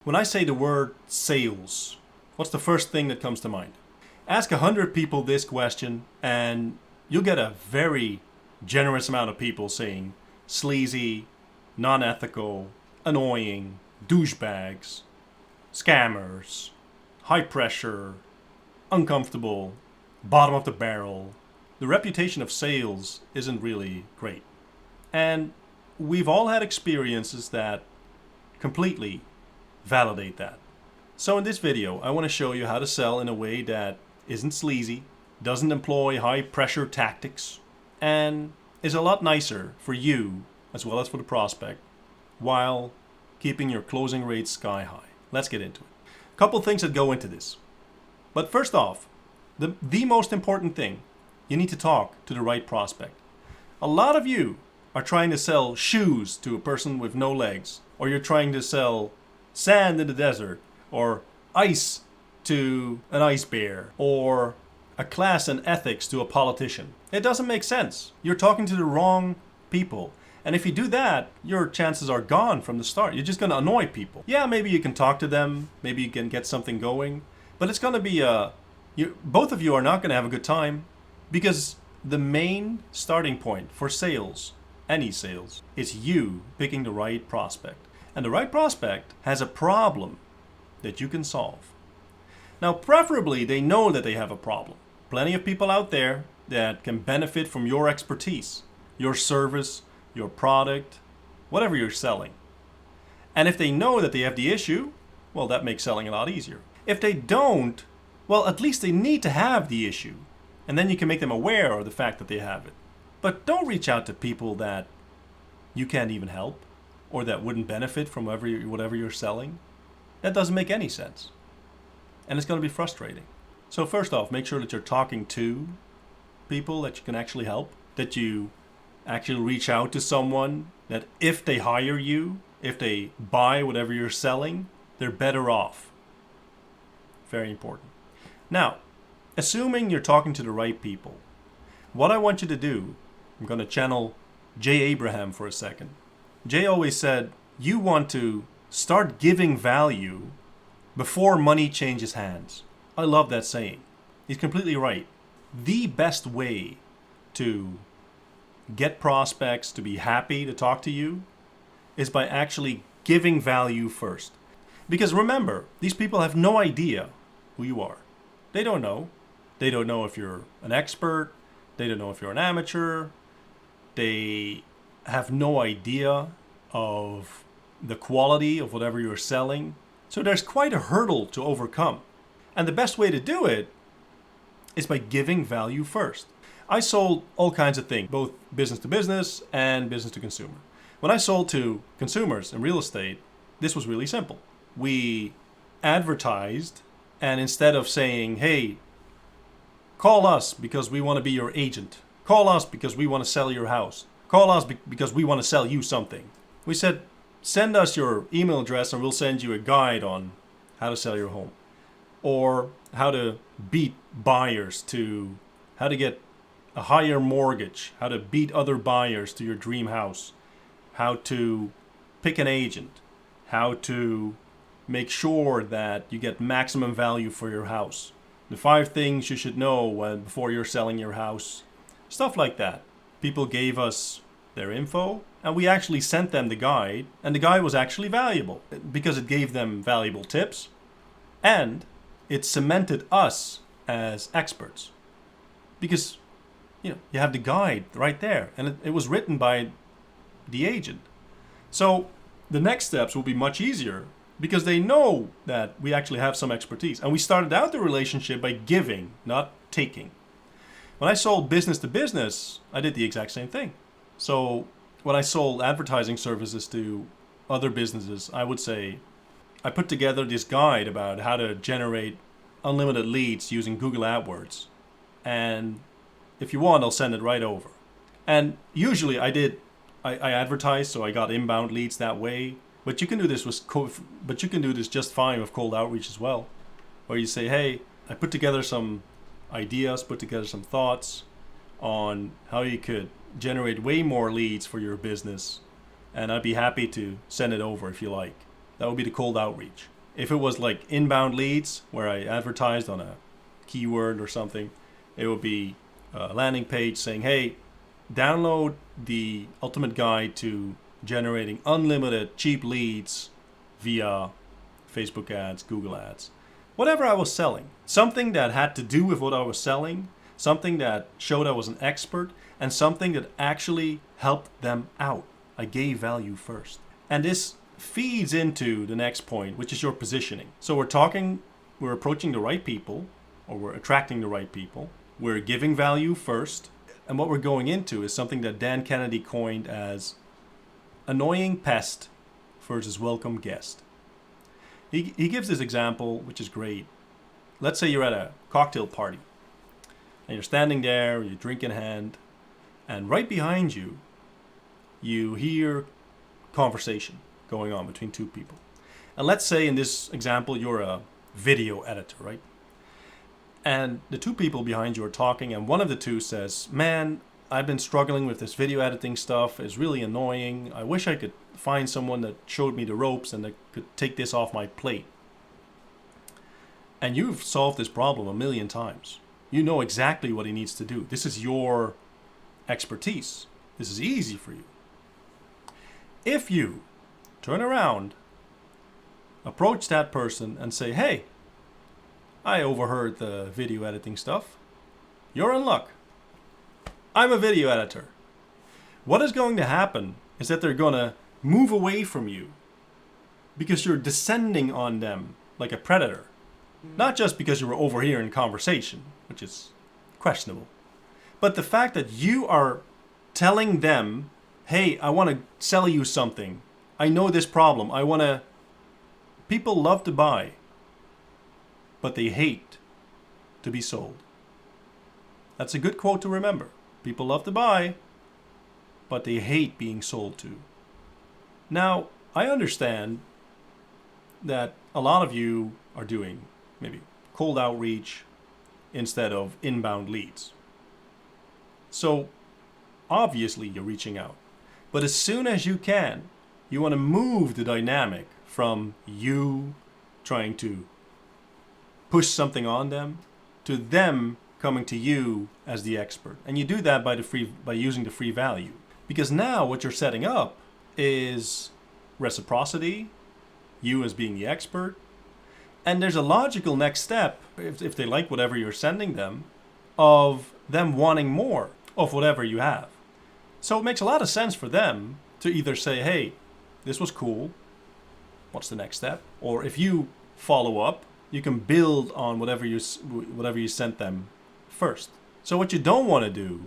When I say the word sales, what's the first thing that comes to mind? Ask 100 people this question and you'll get a very generous amount of people saying sleazy, non-ethical, annoying, douchebags, scammers, high pressure, uncomfortable, bottom of the barrel. The reputation of sales isn't really great. And we've all had experiences that completely validate that. So in this video, I want to show you how to sell in a way that isn't sleazy, doesn't employ high pressure tactics, and is a lot nicer for you as well as for the prospect, while keeping your closing rates sky high. Let's get into it. A couple things that go into this. But first off, the most important thing, you need to talk to the right prospect. A lot of you are trying to sell shoes to a person with no legs, or you're trying to sell sand in the desert, or ice to an ice bear, or a class and ethics to a politician. It doesn't make sense. You're talking to the wrong people. And if you do that, your chances are gone from the start. You're just going to annoy people. Yeah, maybe you can talk to them, maybe you can get something going, but it's going to be both of you are not going to have a good time, because the main starting point for sales, any sales, is you picking the right prospect. And the right prospect has a problem that you can solve. Now, preferably, they know that they have a problem. Plenty of people out there that can benefit from your expertise, your service, your product, whatever you're selling. And if they know that they have the issue, well, that makes selling a lot easier. If they don't, well, at least they need to have the issue. And then you can make them aware of the fact that they have it. But don't reach out to people that you can't even help, or that wouldn't benefit from whatever you're selling. That doesn't make any sense. And it's going to be frustrating. So first off, make sure that you're talking to people that you can actually help, that you actually reach out to someone that if they hire you, if they buy whatever you're selling, they're better off. Very important. Now, assuming you're talking to the right people, what I want you to do, I'm going to channel Jay Abraham for a second. Jay always said, you want to start giving value before money changes hands. I love that saying. He's completely right. The best way to get prospects to be happy to talk to you is by actually giving value first. Because remember, these people have no idea who you are. They don't know. They don't know if you're an expert. They don't know if you're an amateur. They have no idea of the quality of whatever you're selling. So there's quite a hurdle to overcome. And the best way to do it is by giving value first. I sold all kinds of things, both business to business and business to consumer. When I sold to consumers in real estate, this was really simple. We advertised, and instead of saying, hey, call us because we want to be your agent. Call us because we want to sell your house. Call us because we want to sell you something. We said, send us your email address and we'll send you a guide on how to sell your home. Or how to beat buyers to, how to get a higher mortgage, how to beat other buyers to your dream house, how to pick an agent, how to make sure that you get maximum value for your house, the 5 things you should know before you're selling your house, stuff like that. People gave us their info, and we actually sent them the guide, and the guide was actually valuable because it gave them valuable tips, and it cemented us as experts. Because, you have the guide right there, and it was written by the agent. So the next steps will be much easier because they know that we actually have some expertise. And we started out the relationship by giving, not taking. When I sold business to business, I did the exact same thing. So when I sold advertising services to other businesses, I would say, I put together this guide about how to generate unlimited leads using Google AdWords. And if you want, I'll send it right over. And usually I advertised, so I got inbound leads that way. But you can do this just fine with cold outreach as well, where you say, hey, I put together some ideas, put together some thoughts on how you could generate way more leads for your business, and I'd be happy to send it over if you like. That would be the cold outreach. If it was like inbound leads where I advertised on a keyword or something, it would be a landing page saying, hey, download the ultimate guide to generating unlimited cheap leads via Facebook ads, Google ads, whatever I was selling. Something that had to do with what I was selling, something that showed I was an expert, and something that actually helped them out. I gave value first. And this feeds into the next point, which is your positioning. So we're approaching the right people, or we're attracting the right people. We're giving value first. And what we're going into is something that Dan Kennedy coined as annoying pest versus welcome guest. He gives this example, which is great. Let's say you're at a cocktail party and you're standing there, you're drink in hand, and right behind you, you hear conversation going on between two people. And let's say in this example, you're a video editor, right? And the two people behind you are talking, and one of the two says, man, I've been struggling with this video editing stuff. It's really annoying. I wish I could find someone that showed me the ropes and that could take this off my plate. And you've solved this problem a million times. You know exactly what he needs to do. This is your expertise. This is easy for you. If you turn around, approach that person and say, hey, I overheard the video editing stuff. You're in luck. I'm a video editor. What is going to happen is that they're going to move away from you because you're descending on them like a predator. Not just because you were overhearing conversation, which is questionable, but the fact that you are telling them, hey, I want to sell you something. I know this problem. People love to buy, but they hate to be sold. That's a good quote to remember. People love to buy, but they hate being sold to. Now, I understand that a lot of you are doing maybe cold outreach instead of inbound leads. So, obviously you're reaching out. But as soon as you can, you want to move the dynamic from you trying to push something on them to them coming to you as the expert. And you do that by using the free value. Because now what you're setting up is reciprocity, you as being the expert, and there's a logical next step, if they like whatever you're sending them, of them wanting more of whatever you have. So it makes a lot of sense for them to either say, hey, this was cool, what's the next step? Or if you follow up, you can build on whatever you sent them first. So what you don't want to do